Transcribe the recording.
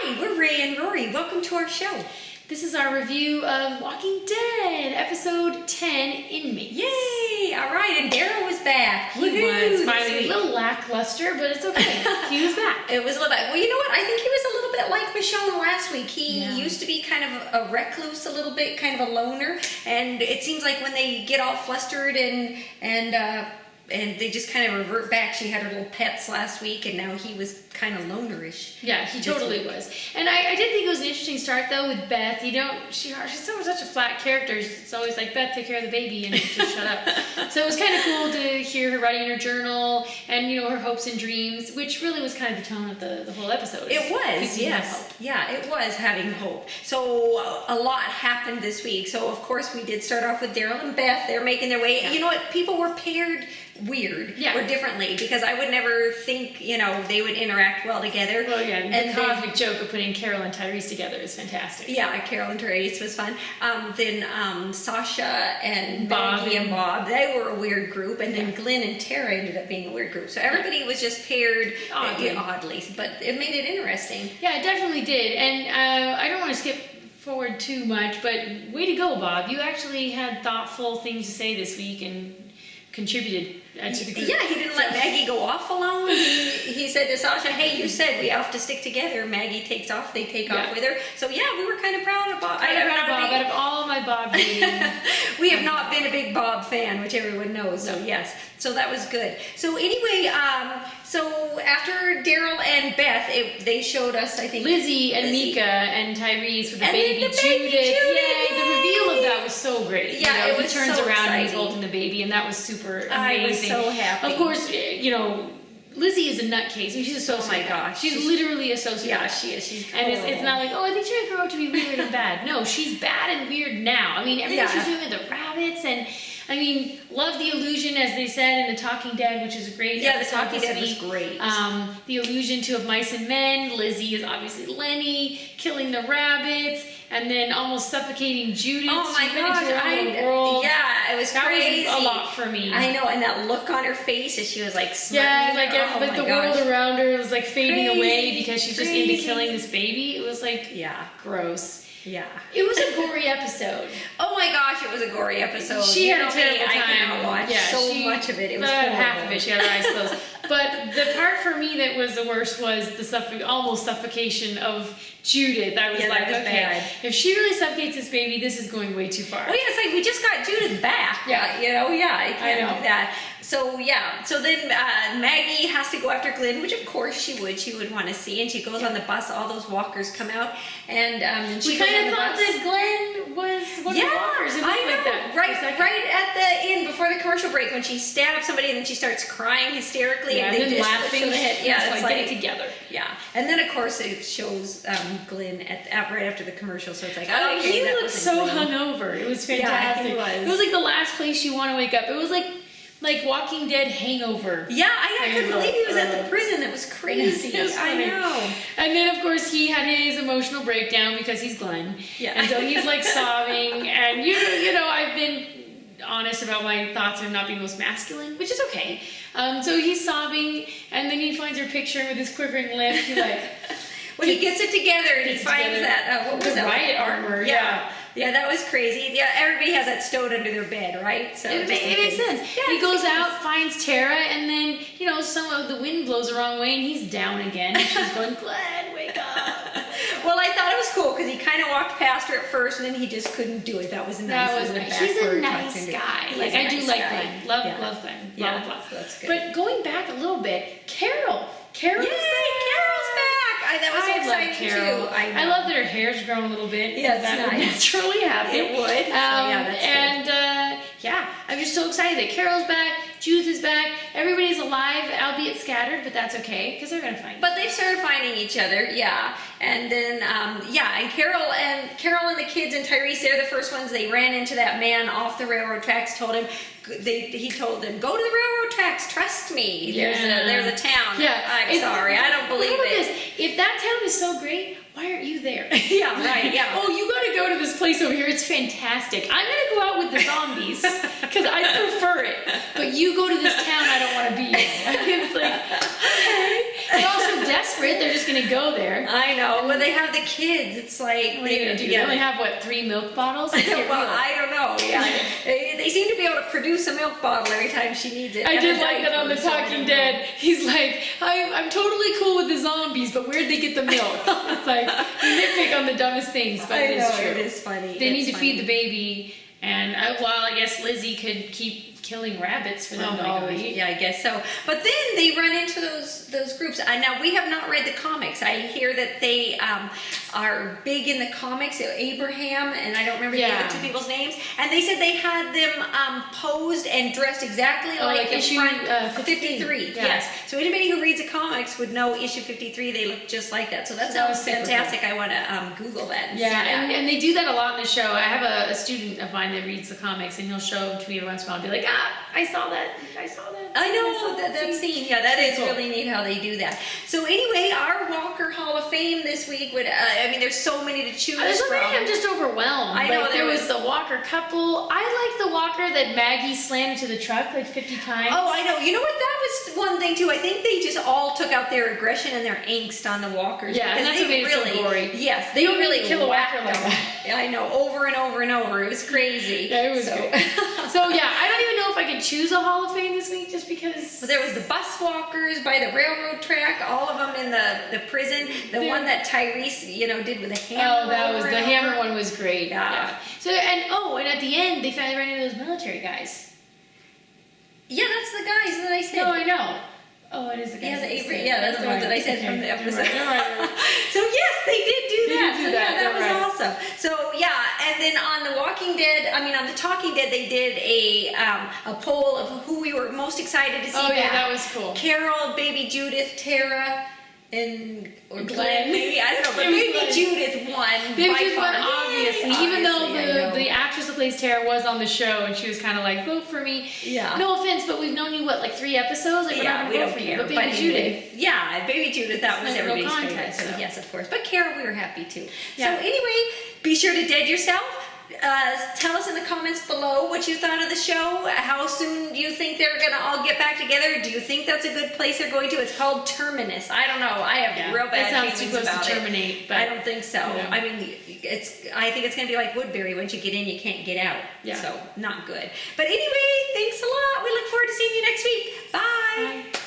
Hi, we're Ray and Rory. Welcome to our show. This is our review of Walking Dead, episode 10, Inmates. Yay! All right, and Daryl was back. He was finally a little lackluster, but it's okay. He was back. It was a little bit. Well, you know what? I think he was a little bit like Michonne last week. He used to be kind of a recluse a little bit, kind of a loner, and it seems like when they get all flustered and they just kind of revert back. She had her little pets last week, and now he was kind of lonerish. Yeah, he totally was. And I did think it was an interesting start, though, with Beth. She's such a flat character. It's always like, Beth, take care of the baby, and just shut up. So it was kind of cool to hear her writing in her journal, and, her hopes and dreams, which really was kind of the tone of the whole episode. It was, yes. Yeah, it was having hope. So a lot happened this week. So, of course, we did start off with Daryl and Beth. They're making their way. Yeah. You know what? People were paired weird or differently, because I would never think they would interact well together. Well, yeah, and the cosmic joke of putting Carol and Tyrese together is fantastic. Yeah, Carol and Tyrese was fun. Then Sasha and Maggie and Bob, they were a weird group, and then Glenn and Tara ended up being a weird group. So everybody was just paired oddly, but it made it interesting. Yeah, it definitely did. And I don't want to skip forward too much, but way to go, Bob. You actually had thoughtful things to say this week and contributed to the group. Yeah, he didn't let Maggie go off alone. He said to Sasha, hey, you said we have to stick together. Maggie takes off, they take off with her. So yeah, we were kind of proud of Bob. Out of all of my Bob dating. We have not been a big Bob fan, which everyone knows, so yes. So that was good. So anyway, so after Daryl and Beth, they showed us, I think, Lizzie and Mika and Tyrese with the baby Judith. Yay! The reveal of that was so great. Yeah, it was he turns so around exciting. and he's holding the baby, and that was super amazing. I was so happy. Of course, Lizzie is a nutcase. I mean, she's a sociopath. Oh my gosh. She's literally a sociopath. Yeah, she is. She's and it's not like, I think she might grow up to be weird and bad. No, she's bad and weird now. I mean, everything she's doing with the rabbits, and I mean, love the illusion, as they said in The Talking Dead, which is a great episode. Yeah, The Talking Dead was great. The illusion to Of Mice and Men. Lizzie is obviously Lenny, killing the rabbits, and then almost suffocating Judith. Oh my gosh, it was crazy. That was a lot for me. I know, and that look on her face as she was like smirking. Yeah, like the world around her was like fading away because she's just into killing this baby. It was like, gross. Yeah. It was a gory episode. Oh my gosh, it was a gory episode. She had a terrible time. I cannot watch so much of it. It was half of it. She had her eyes closed. But the part for me that was the worst was the almost suffocation of Judith. I was like, okay, if she really suffocates this baby, this is going way too far. Well, yeah, it's like we just got Judith back. I can't do that. So then Maggie has to go after Glenn, which of course she would want to see, and she goes on the bus. All those walkers come out, and she kind of thought that Glenn was one of the walkers. It looked like that. Right at the end before the commercial break, when she stabs somebody and then she starts crying hysterically and they just laughing. It's like, get it together. Yeah, and then of course it shows Glenn right after the commercial, so it's like, he looked so hungover. It was fantastic. Yeah, it was like the last place you want to wake up. It was like Walking Dead hangover. Yeah, I couldn't believe he was at the prison. It was crazy. I know. And then, of course, he had his emotional breakdown because he's Glenn. Yeah. And so he's like sobbing. And, I've been honest about my thoughts on not being the most masculine, which is okay. So he's sobbing, and then he finds her picture with his quivering lip. He's like... Well, he gets it together, and he finds that, what was the riot armor. Yeah, that was crazy. Yeah, everybody has that stowed under their bed, right? So it makes sense. Yeah, he goes out, finds Tara, and then, some of the wind blows the wrong way, and he's down again. And she's going, Glenn, wake up. Well, I thought it was cool, because he kind of walked past her at first, and then he just couldn't do it. That was nice. That was nice. He's a nice guy. Like, I do like Glenn. Love Glenn. Blah, blah, blah. That's good. But going back a little bit, Carol's back. That was so exciting too. I love that her hair's grown a little bit. Yeah, that would naturally happen. It would. That's good. I'm just so excited that Carol's back, Judith is back, everybody's alive, albeit scattered, but that's okay because they're gonna find. But they've started finding each other, and then and Carol and the kids and Tyrese, they're the first ones. They ran into that man off the railroad tracks. He told them, go to the railroad tracks. Trust me. There's a town. Yeah, I'm sorry, I don't believe it. If that town is so great, why aren't you there? Yeah, right. Yeah. Oh, you got to go to this place over here. It's fantastic. I'm gonna go out with the zombies because I prefer it. But you go to this town I don't want to be in. It's like, okay. They're all so desperate, they're just going to go there. I know. When they have the kids, it's like... What are you going to do? They only have, what, 3 milk bottles? Well, I don't know. Yeah. They seem to be able to produce a milk bottle every time she needs it. I did like that on The Talking Dead. He's like, I'm totally cool with the zombies, but where'd they get the milk? It's like, you nitpick on the dumbest things, but it is true. It is funny. They need to feed the baby, and while I guess Lizzie could keep killing rabbits for them to all eat. Yeah, I guess so. But then they run into those groups. Now, we have not read the comics. I hear that they are big in the comics. Abraham, and I don't remember the other 2 people's names. And they said they had them posed and dressed exactly like the issue front 53. Yeah. Yes. So anybody who reads the comics would know issue 53. They look just like that. So that sounds fantastic. Cool. I want to Google that. And they do that a lot in the show. I have a student of mine that reads the comics, and he'll show them to me every once in a while and be like, I saw that. I know that scene. Yeah, that is really neat how they do that. So anyway, our Walker Hall of Fame this week would, there's so many to choose from. There's so many, I'm just overwhelmed. I know. There was the Walker couple. I like the Walker that Maggie slammed into the truck like 50 times. Oh, I know. You know what? That was one thing too. I think they just all took out their aggression and their angst on the Walkers. Yeah, and that's what made it so gory. Yes, they really kill a Walker like that. Yeah, I know. Over and over and over. It was crazy. Yeah, it was good. So yeah, I don't even know if I could choose a Hall of Fame this week just because. Well, there was the bus walkers by the railroad track, all of them in the prison. The one that Tyrese, did with a hammer. Oh, that was the hammer one was great. Yeah. So and at the end they finally ran into those military guys. Yeah, that's the guys that I said. No, I know. Oh, it is the guys. Yeah, that's the ones that I said from the episode. Right. So yes, they did do that. That was awesome. So yeah, and then on The Walking Dead, on The Talking Dead, they did a poll of who we were most excited to see back. Oh yeah, that was cool. Carol, baby Judith, Tara, or Glenn, maybe, I don't know, but maybe Judith won. Baby Judith won, obviously, even though the actress that plays Tara was on the show, and she was kind of like, vote for me. Yeah. No offense, but we've known you, like 3 episodes? Like, we're not going to vote for you. But Baby Judith. Yeah, Baby Judith, that was everybody's favorite. So yes, of course. But Carol, we were happy too. Yeah. So anyway, be sure to dead yourself. Tell us in the comments below what you thought of the show. How soon do you think they're going to all get back together? Do you think that's a good place they're going to? It's called Terminus. I don't know. I have real bad feelings about it. Terminate, but I don't think so. Yeah. I think it's going to be like Woodbury. Once you get in, you can't get out. Yeah. So, not good. But anyway, thanks a lot. We look forward to seeing you next week. Bye. Bye.